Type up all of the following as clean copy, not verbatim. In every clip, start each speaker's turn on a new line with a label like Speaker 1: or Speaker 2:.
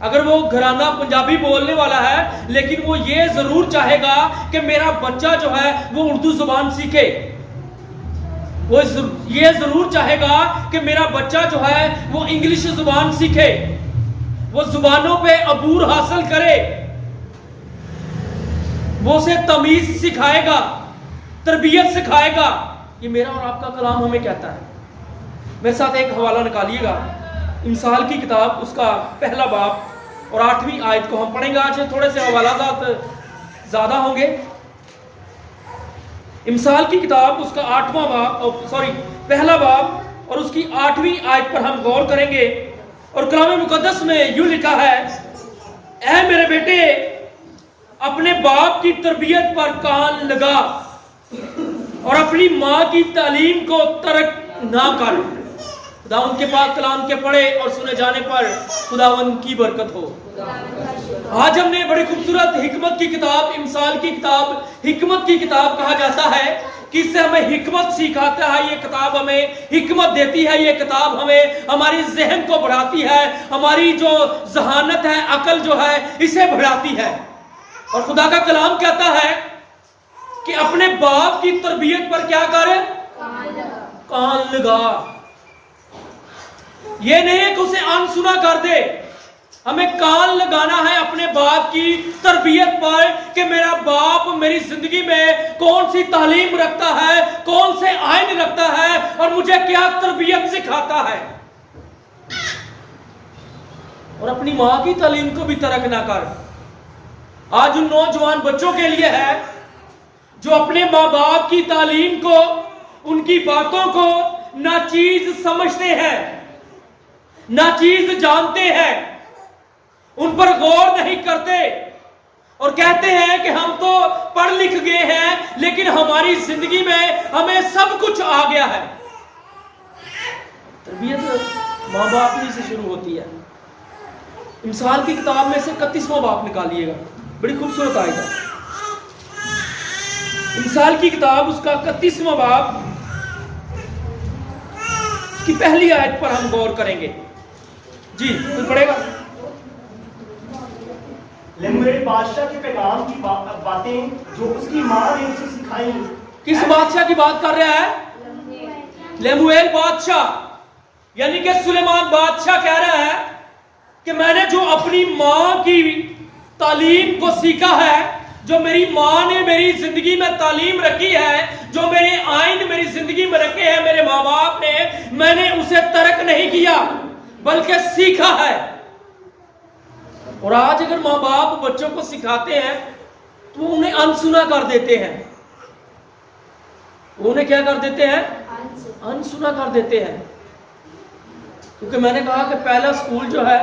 Speaker 1: اگر وہ گھرانہ پنجابی بولنے والا ہے لیکن وہ یہ ضرور چاہے گا کہ میرا بچہ جو ہے وہ اردو زبان سیکھے، وہ یہ ضرور چاہے گا کہ میرا بچہ جو ہے وہ انگلش زبان سیکھے، وہ زبانوں پہ عبور حاصل کرے، وہ اسے تمیز سکھائے گا، تربیت سکھائے گا۔ یہ میرا اور آپ کا کلام ہمیں کہتا ہے۔ میرے ساتھ ایک حوالہ نکالیے گا، امثال کی کتاب اس کا پہلا باب اور 8ویں آیت کو ہم پڑھیں گے۔ آج تھوڑے سے حوالات زیادہ ہوں گے۔ امثال کی کتاب اس کا پہلا باب اور اس کی 8ویں آیت پر ہم غور کریں گے، اور کلام مقدس میں یوں لکھا ہے، اے میرے بیٹے اپنے باپ کی تربیت پر کان لگا اور اپنی ماں کی تعلیم کو ترک نہ کر۔ خداوند کے پاک کلام کے پڑھے اور سنے جانے پر خداوند کی برکت ہو۔ آج ہم نے بڑی خوبصورت حکمت کی کتاب، امثال کی کتاب حکمت کی کتاب کہا جاتا ہے کہ اس سے ہمیں حکمت سکھاتا ہے، یہ کتاب ہمیں حکمت دیتی ہے، یہ کتاب ہمیں ہماری ذہن کو بڑھاتی ہے، ہماری جو ذہانت ہے، عقل جو ہے اسے بڑھاتی ہے۔ اور خدا کا کلام کہتا ہے کہ اپنے باپ کی تربیت پر کیا کرے؟ کان لگا۔ یہ نہیں ہے کہ اسے انسنا کر دے، ہمیں کان لگانا ہے اپنے باپ کی تربیت پر کہ میرا باپ میری زندگی میں کون سی تعلیم رکھتا ہے، کون سے آئین رکھتا ہے اور مجھے کیا تربیت سکھاتا ہے۔ اور اپنی ماں کی تعلیم کو بھی ترک نہ کر۔ آج ان نوجوان بچوں کے لیے ہے جو اپنے ماں باپ کی تعلیم کو، ان کی باتوں کو ناچیز سمجھتے ہیں، ناچیز جانتے ہیں، ان پر غور نہیں کرتے اور کہتے ہیں کہ ہم تو پڑھ لکھ گئے ہیں لیکن ہماری زندگی میں ہمیں سب کچھ آ گیا ہے۔ تربیت ماں باپ ہی سے شروع ہوتی ہے۔ امثال کی کتاب میں سے 31واں باب نکالیے گا، بڑی خوبصورت آیت ہے۔ امثال کی کتاب اس کا 31واں باب، اس کی پہلی آیت پر ہم غور کریں گے۔ جی کوئی پڑھے گا؟
Speaker 2: لیمویل بادشاہ کے پیغام کی باتیں جو اس کی ماں نے اسے سکھائیں۔
Speaker 1: کس بادشاہ کی بات کر رہا ہے؟ لیمویل بادشاہ، یعنی کہ سلیمان بادشاہ کہہ رہا ہے کہ میں نے جو اپنی ماں کی تعلیم کو سیکھا ہے، جو میری ماں نے میری زندگی میں تعلیم رکھی ہے، جو میرے آئین میری زندگی میں رکھے ہیں میرے ماں باپ نے، میں نے اسے ترک نہیں کیا بلکہ سیکھا ہے۔ اور آج اگر ماں باپ بچوں کو سکھاتے ہیں تو انہیں انسنا کر دیتے ہیں، انہیں کیا کر دیتے ہیں؟ انسنا کر دیتے ہیں۔ کیونکہ میں نے کہا کہ پہلا سکول جو ہے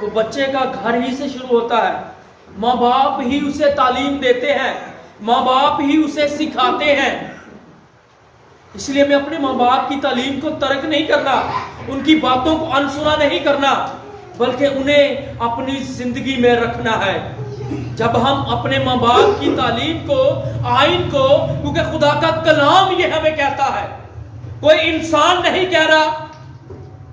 Speaker 1: وہ بچے کا گھر ہی سے شروع ہوتا ہے، ماں باپ ہی اسے تعلیم دیتے ہیں، ماں باپ ہی اسے سکھاتے ہیں۔ اس لیے میں اپنے ماں باپ کی تعلیم کو ترک نہیں کرنا، ان کی باتوں کو انسنا نہیں کرنا، بلکہ انہیں اپنی زندگی میں رکھنا ہے۔ جب ہم اپنے ماں باپ کی تعلیم کو، آئین کو، کیونکہ خدا کا کلام یہ ہمیں کہتا ہے، کوئی انسان نہیں کہہ رہا،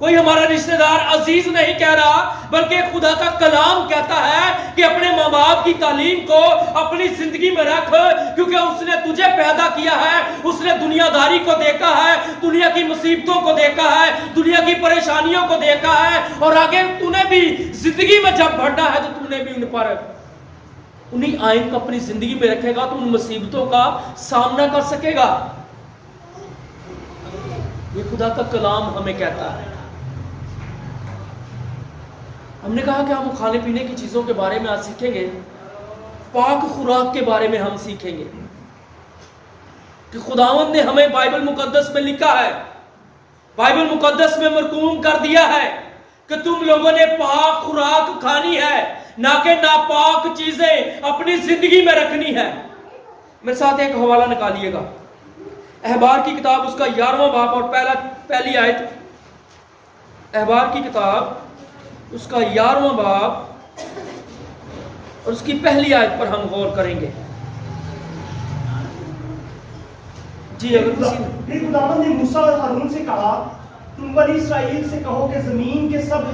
Speaker 1: کوئی ہمارا رشتہ دار عزیز نہیں کہہ رہا، بلکہ خدا کا کلام کہتا ہے کہ اپنے ماں باپ کی تعلیم کو اپنی زندگی میں رکھ، کیونکہ اس نے تجھے پیدا کیا ہے، اس نے دنیا داری کو دیکھا ہے، دنیا کی مصیبتوں کو دیکھا ہے، دنیا کی پریشانیوں کو دیکھا ہے، اور آگے تو نے بھی زندگی میں جب بڑھنا ہے تو تو نے بھی ان پر انہی آئین کو اپنی زندگی میں رکھے گا تو ان مصیبتوں کا سامنا کر سکے گا۔ یہ خدا کا کلام ہمیں کہتا ہے۔ ہم نے کہا کہ ہم کھانے پینے کی چیزوں کے بارے میں آج سیکھیں گے، پاک خوراک کے بارے میں ہم سیکھیں گے کہ خداوند نے ہمیں بائبل مقدس میں لکھا ہے، بائبل مقدس میں مرقوم کر دیا ہے کہ تم لوگوں نے پاک خوراک کھانی ہے، نہ کہ ناپاک چیزیں اپنی زندگی میں رکھنی ہے۔ میرے ساتھ ایک حوالہ نکالیے گا، احبار کی کتاب اس کا 11واں باب اور پہلی آیت، احبار کی کتاب اس کا 11واں باب اور اس کی پہلی آیت پر ہم غور کریں گے۔ جی اگر
Speaker 2: پھر خداوند نے موسیٰ اور ہارون سے کہا، تم بنی اسرائیل سے کہو کہ زمین کے سب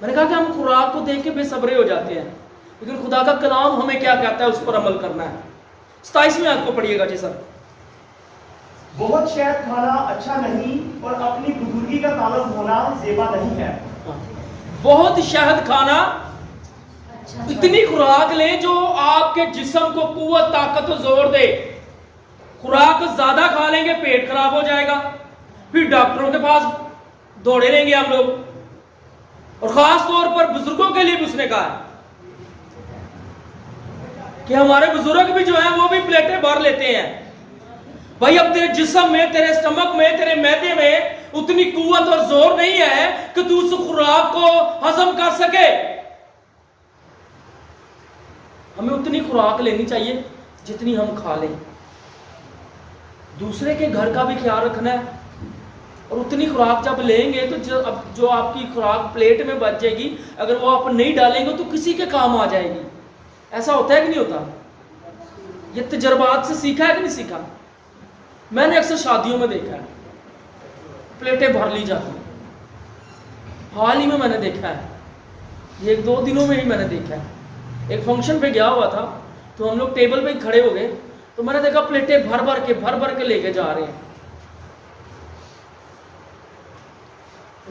Speaker 1: میں نے کہا کہ ہم خوراک کو دیکھ کے بے صبرے ہو جاتے ہیں، لیکن خدا کا کلام ہمیں کیا کہتا ہے، اس پر عمل کرنا ہے۔ 27ویں آیت کو پڑھیے گا جی سر۔
Speaker 2: بہت شہد کھانا اچھا نہیں اور اپنی بزرگی کا طالب ہونا زیبا نہیں ہے۔
Speaker 1: بہت شہد کھانا، اتنی خوراک لیں جو آپ کے جسم کو قوت، طاقت و زور دے۔ خوراک زیادہ کھا لیں گے پیٹ خراب ہو جائے گا، پھر ڈاکٹروں کے پاس دوڑے رہیں گے ہم لوگ، اور خاص طور پر بزرگوں کے لیے بھی اس نے کہا ہے کہ ہمارے بزرگ بھی جو ہیں وہ بھی پلیٹیں بھر لیتے ہیں۔ بھائی اب تیرے جسم میں، تیرے اسٹمک میں، تیرے معدے میں اتنی قوت اور زور نہیں ہے کہ تو اس خوراک کو ہضم کر سکے۔ ہمیں اتنی خوراک لینی چاہیے جتنی ہم کھا لیں، دوسرے کے گھر کا بھی خیال رکھنا ہے، اور اتنی خوراک جب لیں گے تو جو آپ کی خوراک پلیٹ میں بچ جائے گی، اگر وہ آپ نہیں ڈالیں گے تو کسی کے کام آ جائے گی۔ ایسا ہوتا ہے کہ نہیں ہوتا؟ یہ تجربات سے سیکھا ہے کہ نہیں سیکھا؟ میں نے اکثر شادیوں میں دیکھا ہے پلیٹیں بھر لی جاتی ہیں۔ حال ہی میں نے دیکھا ہے، یہ 1-2 دنوں میں ہی میں نے دیکھا ہے، ایک فنکشن پہ گیا ہوا تھا تو ہم لوگ ٹیبل پہ کھڑے ہو گئے تو میں نے دیکھا پلیٹیں بھر بھر کے لے کے جا رہے ہیں۔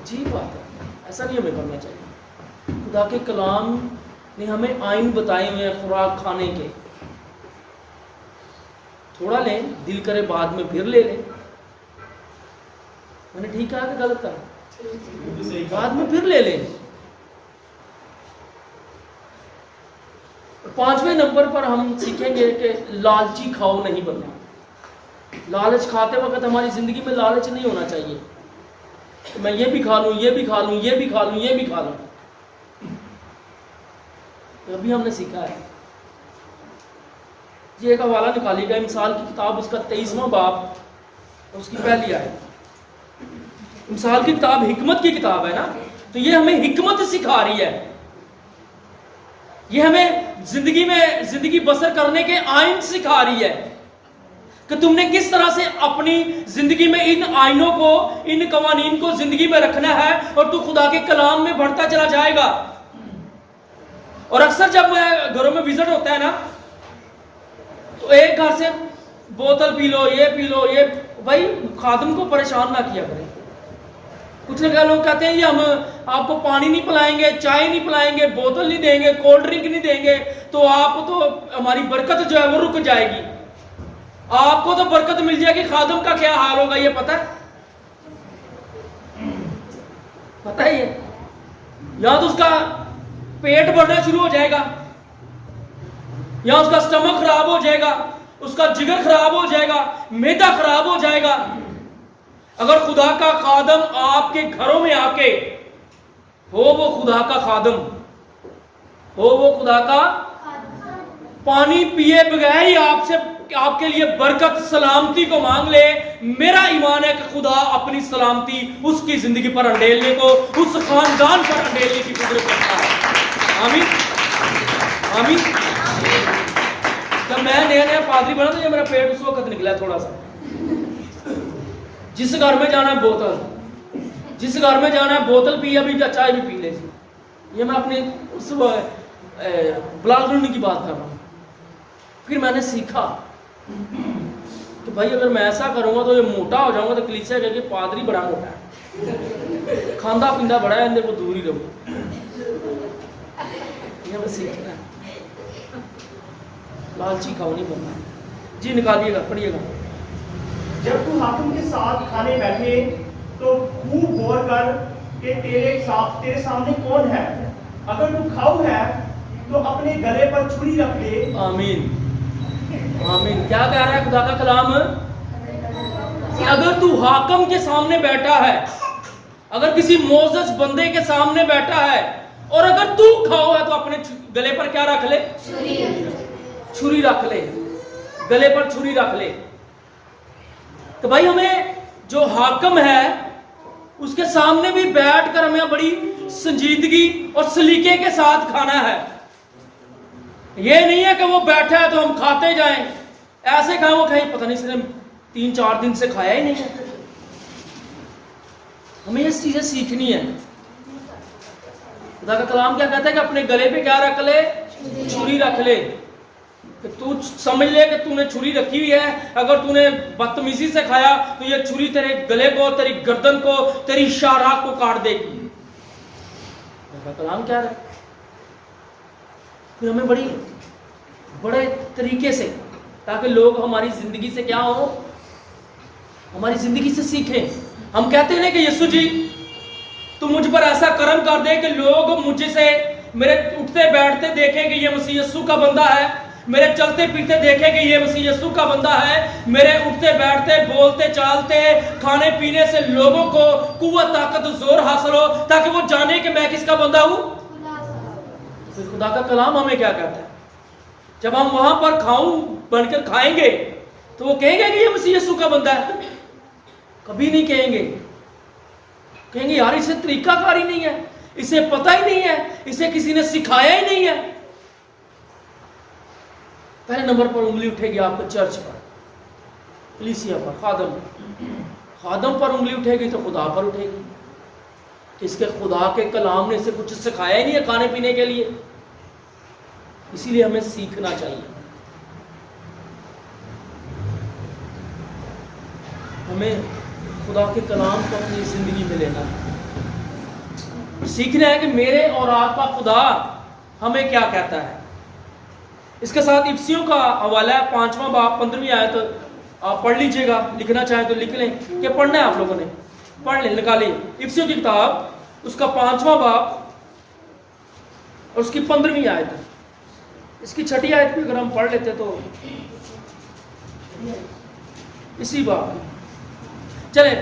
Speaker 1: عجیب بات ہے، ایسا نہیں ہمیں کرنا چاہیے۔ خدا کے کلام نے ہمیں آئین بتائے ہوئے ہیں خوراک کھانے کے۔ تھوڑا لیں، دل کرے بعد میں پھر لے لیں۔ میں نے ٹھیک کہا کہ غلط کہا؟ بعد میں پھر لے لیں۔ 5ویں نمبر پر ہم سیکھیں گے کہ لالچی کھاؤ نہیں بننا۔ لالچ کھاتے وقت ہماری زندگی میں لالچ نہیں ہونا چاہیے کہ میں یہ بھی کھا لوں، یہ بھی کھا لوں، یہ بھی کھا لوں، یہ بھی کھا لوں۔ ابھی ہم نے سیکھا ہے، یہ ایک حوالہ نکالیے گا، مثال کی کتاب اس کا 23واں باب اس کی پہلی آیت۔ مثال کی کتاب حکمت کی کتاب ہے نا، تو یہ ہمیں حکمت سکھا رہی ہے، یہ ہمیں زندگی بسر کرنے کے آئین سکھا رہی ہے کہ تم نے کس طرح سے اپنی زندگی میں ان آئینوں کو، ان قوانین کو زندگی میں رکھنا ہے، اور تو خدا کے کلام میں بڑھتا چلا جائے گا۔ اور اکثر جب میں گھروں میں وزٹ ہوتا ہے نا تو ایک گھر سے بوتل پی لو، یہ پی لو، یہ، بھائی خادم کو پریشان نہ کیا کریں۔ کچھ لوگ کہتے ہیں یہ ہم آپ کو پانی نہیں پلائیں گے، چائے نہیں پلائیں گے، بوتل نہیں دیں گے، کولڈ ڈرنک نہیں دیں گے تو آپ کو تو ہماری برکت جو ہے وہ رک جائے گی، آپ کو تو برکت مل جائے گی، خادم کا کیا حال ہوگا یہ پتہ ہے؟ پتہ ہے یہ؟ یا تو اس کا پیٹ بڑھنا شروع ہو جائے گا، یا اس کا سٹمک خراب ہو جائے گا، اس کا جگر خراب ہو جائے گا، معدہ خراب ہو جائے گا۔ اگر خدا کا خادم آپ کے گھروں میں آ کے ہو، وہ خدا کا خادم ہو، وہ خدا کا پانی پیے بغیر ہی آپ کے لیے برکت، سلامتی کو مانگ لے، میرا ایمان ہے کہ خدا اپنی سلامتی اس کی زندگی پر انڈیلنے کو، اس خاندان پر انڈیلنے کی قدرت رکھتا ہے۔ آمین آمین۔ جب میں نیا پادری بنا تو یہ میرا پیٹ اس وقت نکلا تھوڑا سا۔ جس گھر میں جانا ہے بوتل، جس گھر میں جانا ہے بوتل پی، ابھی چائے بھی پی لے۔ یہ میں اپنے اس بلال گرونی کی بات کر رہا ہوں۔ پھر میں نے سیکھا کہ بھائی اگر میں ایسا کروں گا تو یہ موٹا ہو جاؤں گا تو کلیسیا کہے کہ پادری بڑا موٹا ہے، کھاندہ پیندہ بڑا ہے، اندر کو دور ہی رہو۔ یہ میں سیکھنا ہے، لالچی کھاؤ نہیں بننا۔ جی نکالیے گا، پڑھیے گا۔
Speaker 2: جب تو حاکم کے ساتھ کھانے بیٹھے تو خوب غور کر کہ تیرے سامنے کون ہے، اگر تو کھاؤ ہے تو اپنے گلے پر چھری رکھ لے۔ آمین
Speaker 1: آمین۔ کیا کہہ رہا ہے خدا کا کلام؟ کہ اگر تو حاکم کے سامنے بیٹھا ہے، اگر کسی معزز بندے کے سامنے بیٹھا ہے، اور اگر تو کھاؤ ہے تو اپنے گلے پر کیا رکھ لے؟ چھری رکھ لے، گلے پر چھری رکھ لے۔ تو بھائی ہمیں جو حاکم ہے اس کے سامنے بھی بیٹھ کر ہمیں بڑی سنجیدگی اور سلیقے کے ساتھ کھانا ہے۔ یہ نہیں ہے کہ وہ بیٹھا ہے تو ہم کھاتے جائیں، ایسے کھائیں وہ کہیں پتہ نہیں اس نے 3-4 دن سے کھایا ہی نہیں ہے۔ ہمیں یہ چیزیں سیکھنی ہے۔ خدا کا کلام کیا کہتا ہے کہ اپنے گلے پہ کیا رکھ لے؟ چھری رکھ لے. کہ تو سمجھ لے کہ تو نے چھری رکھی ہوئی ہے. اگر تو نے بدتمیزی سے کھایا تو یہ چھری تیرے گلے کو، تیری گردن کو، تیری شاہراہ کو کاٹ دے گی. خدا کا کلام کیا ہے؟ پھر ہمیں بڑے طریقے سے، تاکہ لوگ ہماری زندگی سے کیا ہو؟ ہماری زندگی سے سیکھیں. ہم کہتے ہیں کہ یسوع جی تو مجھ پر ایسا کرم کر دے کہ لوگ مجھ سے میرے اٹھتے بیٹھتے دیکھیں کہ یہ مسیح یسوع کا بندہ ہے، میرے چلتے پھرتے دیکھیں کہ یہ مسیح یسوع کا بندہ ہے، میرے اٹھتے بیٹھتے بولتے چالتے کھانے پینے سے لوگوں کو قوت طاقت زور حاصل ہو، تاکہ وہ جانے کہ میں کس کا بندہ ہوں. پھر خدا کا کلام ہمیں کیا کہتا ہے؟ جب ہم وہاں پر کھاؤں بن کر کھائیں گے تو وہ کہیں گے کہ یہ مسیح یسوع کا بندہ ہے؟ کبھی نہیں کہیں گے. کہیں گے یار اسے طریقہ کاری نہیں ہے، اسے پتہ ہی نہیں ہے، اسے کسی نے سکھایا ہی نہیں ہے. پہلے نمبر پر انگلی اٹھے گی آپ کے چرچ پر، کلیسیا پر، خادم پر انگلی اٹھے گی تو خدا پر اٹھے گی. اس کے خدا کے کلام نے اسے کچھ سکھایا ہی نہیں ہے کھانے پینے کے لیے. اسی لیے ہمیں سیکھنا چاہیے. ہمیں خدا کے کلام کو اپنی زندگی میں لینا ہے، سیکھنا ہے کہ میرے اور آپ کا خدا ہمیں کیا کہتا ہے. اس کے ساتھ افسیوں کا حوالہ ہے 5واں باب 15ویں آیت. آپ پڑھ لیجئے گا، لکھنا چاہیں تو لکھ لیں. کہ پڑھنا ہے آپ لوگوں نے؟ پڑھ لیں، نکالیے افسیوں کی کتاب، اس کا 5واں باب اور اس کی 15ویں آیت. اس کی 6ٹھی آیت بھی اگر ہم پڑھ لیتے تو اسی باب. چلیں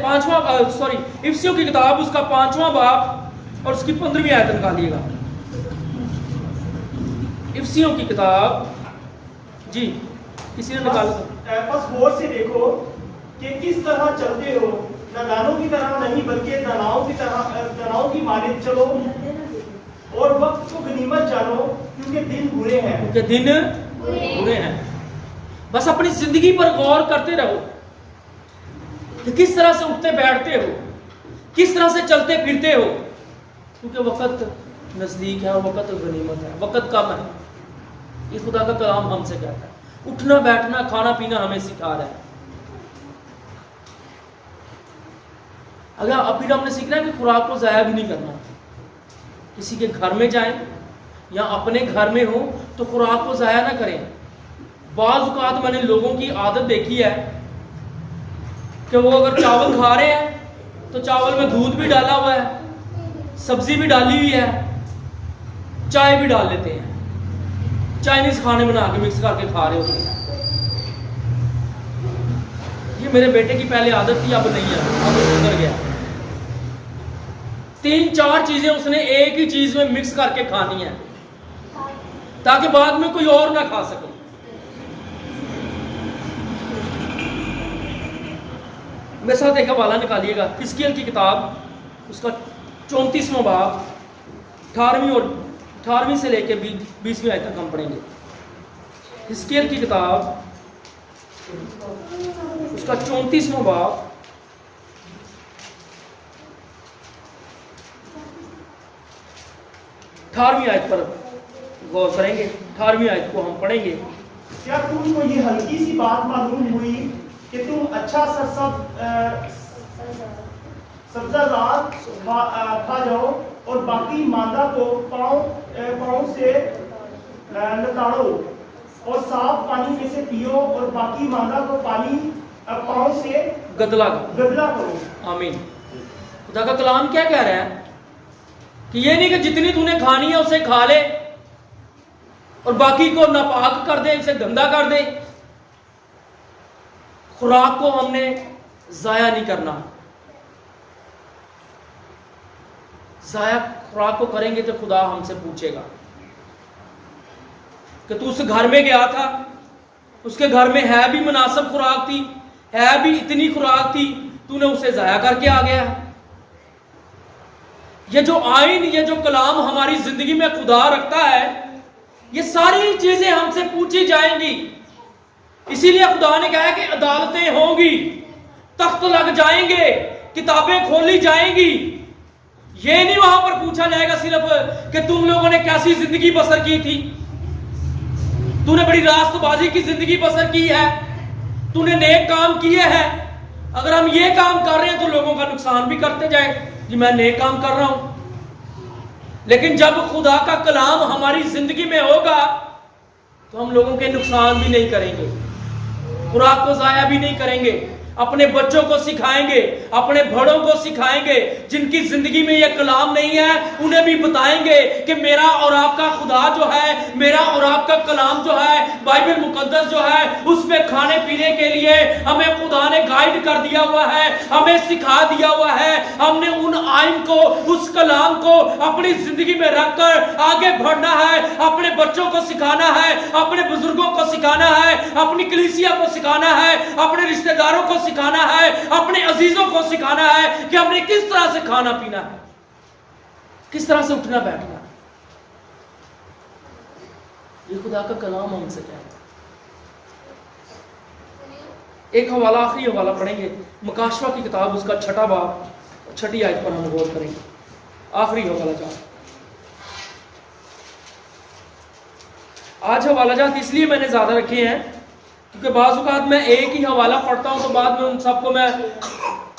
Speaker 1: افسیوں کی کتاب اس کا 5واں باب اور اس کی 15ویں آیت نکالیے گا. افسیوں کی کتاب، جی کسی نے نکالا تھا؟
Speaker 2: بس غور سے دیکھو کہ کس طرح چلتے ہو، نادانوں کی طرح نہیں بلکہ داناؤں کی مانند چلو، اور وقت کو غنیمت جانو کیونکہ دن برے ہیں. بس اپنی زندگی پر غور کرتے رہو کہ کس طرح سے اٹھتے بیٹھتے ہو، کس طرح سے چلتے پھرتے ہو، کیونکہ وقت نزدیک ہے، وقت غنیمت ہے، وقت کم ہے. یہ خدا کا کلام ہم سے کہتا ہے. اٹھنا بیٹھنا کھانا پینا ہمیں سکھا رہا ہے. اگر اب پھر ہم نے سیکھنا ہے کہ خوراک کو ضائع بھی نہیں کرنا. کسی کے گھر میں جائیں یا اپنے گھر میں ہو تو خوراک کو ضائع نہ کریں. بعض اوقات میں نے لوگوں کی عادت دیکھی ہے کہ وہ اگر چاول کھا رہے ہیں تو چاول میں دودھ بھی ڈالا ہوا ہے، سبزی بھی ڈالی ہوئی ہے، چائے بھی ڈال لیتے ہیں، چائنیز کھانے بنا کے مکس کر کے کھا رہے ہوتے ہیں. یہ میرے بیٹے کی پہلے عادت تھی، اب نہیں ہے، اب سدھر گیا. 3-4 چیزیں اس نے ایک ہی چیز میں مکس کر کے کھانی ہے تاکہ بعد میں کوئی اور نہ کھا سکے. میرے ساتھ ایک حوالہ نکالیے گا، حزقیل کی کتاب، اس کا 34واں باب 18ویں سے لے کے 20ویں آیت تک ہم پڑھیں گے. حزقیل کی کتاب، اس کا 34واں باب اٹھارہویں آیت پر غور کریں گے. 18ویں آیت کو ہم پڑھیں گے. کیا تم کو یہ ہلکی سی بات معلوم ہوئی کہ تم اچھا سبزہ زاد کھا جاؤ اور باقی ماندہ کو پاؤں سے لتاڑو اور صاف پانی میں سے پیو اور باقی ماندہ کو پاؤں سے
Speaker 1: گدلا
Speaker 2: کرو.
Speaker 1: آمین. خدا کا کلام کیا کہہ رہا ہے کہ یہ نہیں کہ جتنی تو نے کھانی ہے اسے کھا لے اور باقی کو ناپاک کر دے، اسے گندا کر دے. خوراک کو ہم نے ضائع نہیں کرنا. ضائع خوراک کو کریں گے تو خدا ہم سے پوچھے گا کہ تو اس گھر میں گیا تھا، اس کے گھر میں ہے بھی مناسب خوراک تھی، ہے بھی اتنی خوراک تھی، تو نے اسے ضائع کر کے آ گیا. یہ جو آئین، یہ جو کلام ہماری زندگی میں خدا رکھتا ہے، یہ ساری چیزیں ہم سے پوچھی جائیں گی. اسی لیے خدا نے کہا ہے کہ عدالتیں ہوں گی، تخت لگ جائیں گے، کتابیں کھولی جائیں گی. یہ نہیں وہاں پر پوچھا جائے گا صرف کہ تم لوگوں نے کیسی زندگی بسر کی تھی، تو نے بڑی راست بازی کی زندگی بسر کی ہے، تو نے نیک کام کیے ہیں۔ اگر ہم یہ کام کر رہے ہیں تو لوگوں کا نقصان بھی کرتے جائیں، جی میں نیک کام کر رہا ہوں۔ لیکن جب خدا کا کلام ہماری زندگی میں ہوگا تو ہم لوگوں کے نقصان بھی نہیں کریں گے، خوراک کو ضائع بھی نہیں کریں گے، اپنے بچوں کو سکھائیں گے، اپنے بڑوں کو سکھائیں گے، جن کی زندگی میں یہ کلام نہیں ہے انہیں بھی بتائیں گے کہ میرا اور آپ کا خدا جو ہے، میرا اور آپ کا کلام جو ہے، بائبل مقدس جو ہے، اس میں کھانے پینے کے لیے ہمیں خدا نے گائیڈ کر دیا ہوا ہے، ہمیں سکھا دیا ہوا ہے۔ ہم نے ان آئین کو، اس کلام کو اپنی زندگی میں رکھ کر آگے بڑھنا ہے، اپنے بچوں کو سکھانا ہے، اپنے بزرگوں کو سکھانا ہے، اپنی کلیسیا کو سکھانا ہے، اپنے رشتہ داروں کو سکھانا ہے، اپنے عزیزوں کو سکھانا ہے کہ ہم نے کس طرح سے کھانا پینا ہے، کس طرح سے اٹھنا بیٹھنا ہے۔ یہ خدا کا کلام ہم سے کہتا ہے۔ ایک حوالہ، آخری حوالہ پڑھیں گے، مکاشفہ کی کتاب، اس کا 6 باب 6 آیت پر ہم غور کریں گے۔ آخری حوالہ جات۔ آج حوالہ جات اس لیے میں نے زیادہ رکھے ہیں کیونکہ بعض اوقات میں ایک ہی حوالہ پڑھتا ہوں تو بعد میں ان سب کو میں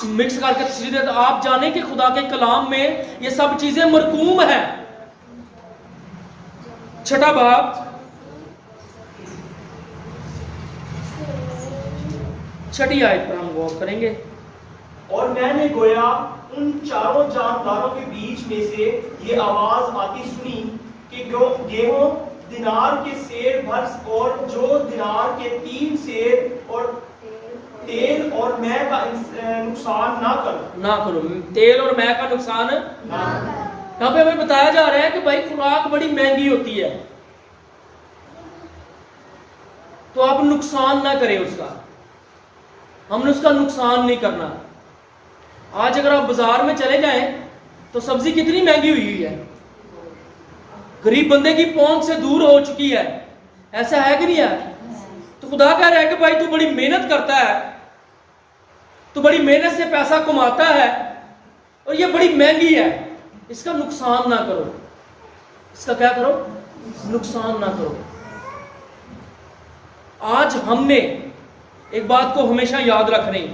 Speaker 1: مکس کر کے تشریح دیتا ہوں۔ آپ جانیں کہ خدا کے کلام میں یہ سب چیزیں مرقوم ہیں۔ 6 باب 6 آیت پر ہم غور کریں گے۔
Speaker 2: اور میں نے گویا ان چاروں جانداروں کے بیچ میں سے یہ آواز آتی سنی کہ گیہوں دینار کے سیر بھر اور جو دینار کے 3 سیر اور تیل اور مے کا نقصان نہ کرو۔
Speaker 1: تیل اور مے کا نقصان نہ کرو۔ یہاں پہ ہمیں بتایا جا رہا ہے کہ بھائی خوراک بڑی مہنگی ہوتی ہے تو آپ نقصان نہ کریں اس کا، ہم نے اس کا نقصان نہیں کرنا۔ آج اگر آپ بازار میں چلے جائیں تو سبزی کتنی مہنگی ہوئی ہے، غریب بندے کی پہنچ سے دور ہو چکی ہے، ایسا ہے کہ نہیں ہے؟ تو خدا کہہ رہا ہے کہ بھائی تو بڑی محنت کرتا ہے، تو بڑی محنت سے پیسہ کماتا ہے اور یہ بڑی مہنگی ہے، اس کا نقصان نہ کرو۔ اس کا کیا کرو؟ نقصان نہ کرو۔ آج ہم نے ایک بات کو ہمیشہ یاد رکھنی،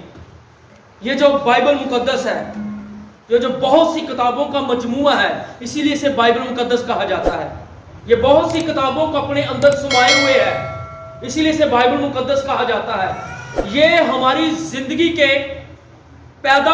Speaker 1: یہ جو بائبل مقدس ہے، جو بہت سی کتابوں کا مجموعہ ہے، اسی لیے اسے بائبل مقدس کہا جاتا ہے، یہ بہت سی کتابوں کو اپنے اندر سمائے ہوئے ہے، اسی لیے اسے بائبل مقدس کہا جاتا ہے۔ یہ ہماری زندگی کے پیدا